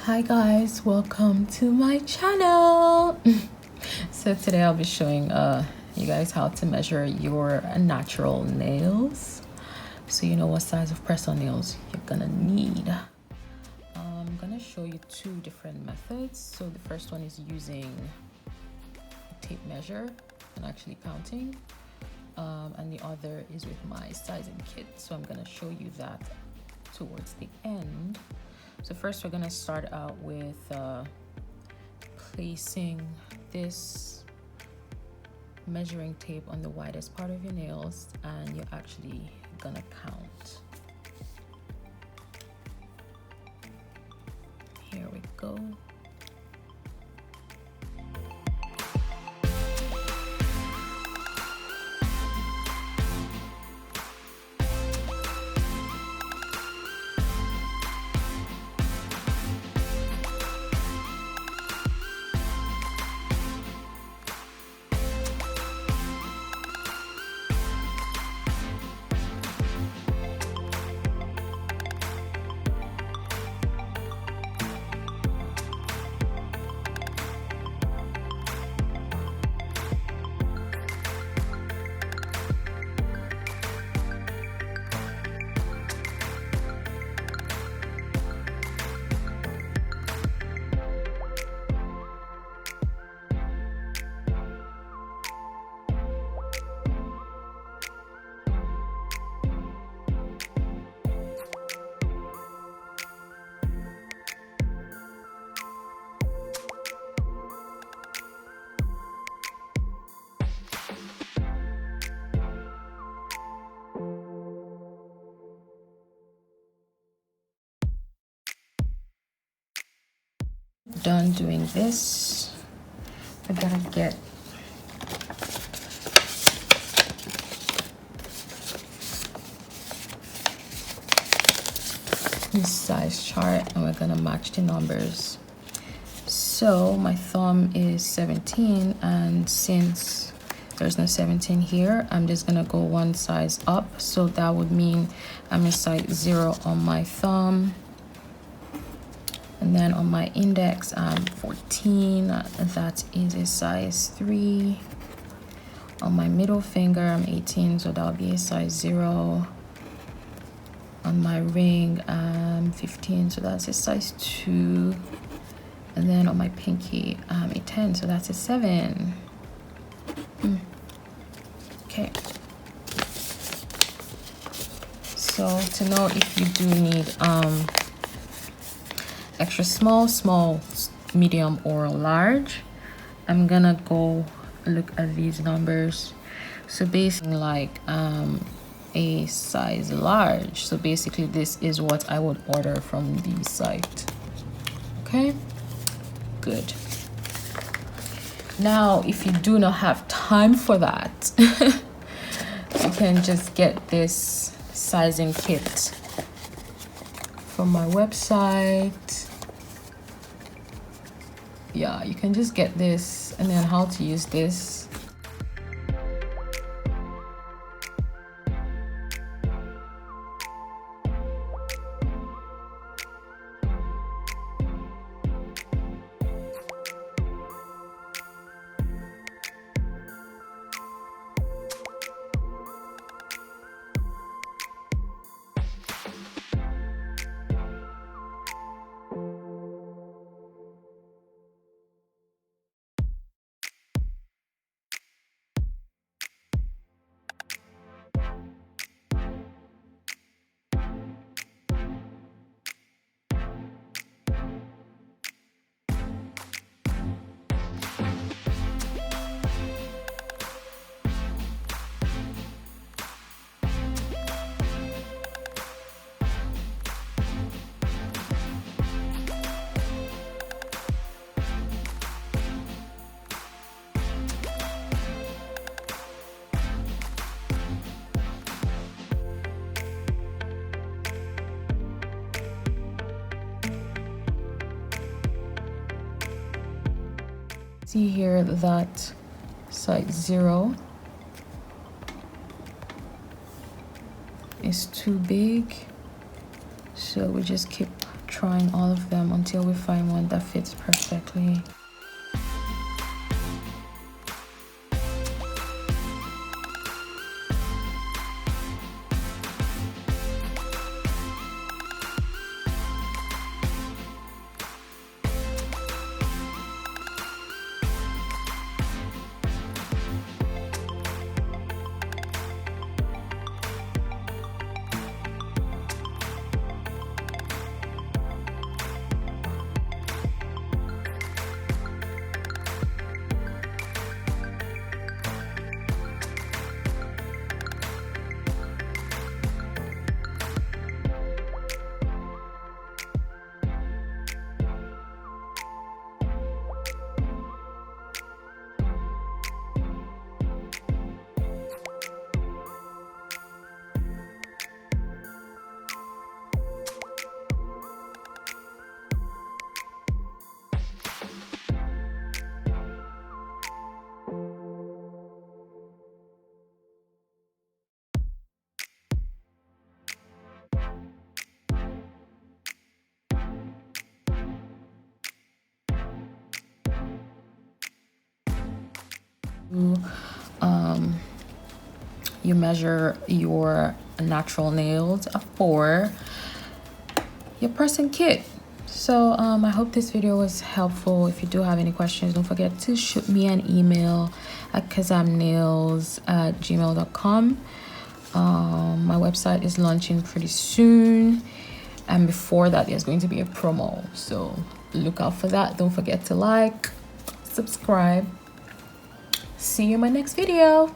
Hi guys, welcome to my channel. So today I'll be showing you guys how to measure your natural nails, so you know what size of press-on nails you're gonna need. I'm gonna show you two different methods. So the first one is using a tape measure and actually counting, and the other is with my sizing kit. So I'm gonna show you that towards the end. So first we're gonna start out with placing this measuring tape on the widest part of your nails, and you're actually gonna count. Here we go. Done doing this, I gotta get this size chart, and we're gonna match the numbers. So my thumb is 17, and since there's no 17 here, I'm just gonna go one size up. So that would mean I'm a size 0 on my thumb. And then on my index, I'm 14. That is a size 3. On my middle finger, I'm 18, so that'll be a size 0. On my ring, I'm 15, so that's a size 2. And then on my pinky, I'm a 10, so that's a 7. Okay. So to know if you do need extra small, medium, or large, I'm gonna go look at these numbers. So basically like a size large, so basically this is what I would order from the site. Okay, good. Now if you do not have time for that, you can just get this sizing kit from my website. Yeah, you can just get this, and then how to use this. See here that size 0 is too big, so we just keep trying all of them until we find one that fits perfectly. You measure your natural nails for your pressing kit. So I hope this video was helpful. If you do have any questions, don't forget to shoot me an email at kazamnails@gmail.com. My website is launching pretty soon, and before that there's going to be a promo, so look out for that. Don't forget to like, subscribe. See you in my next video.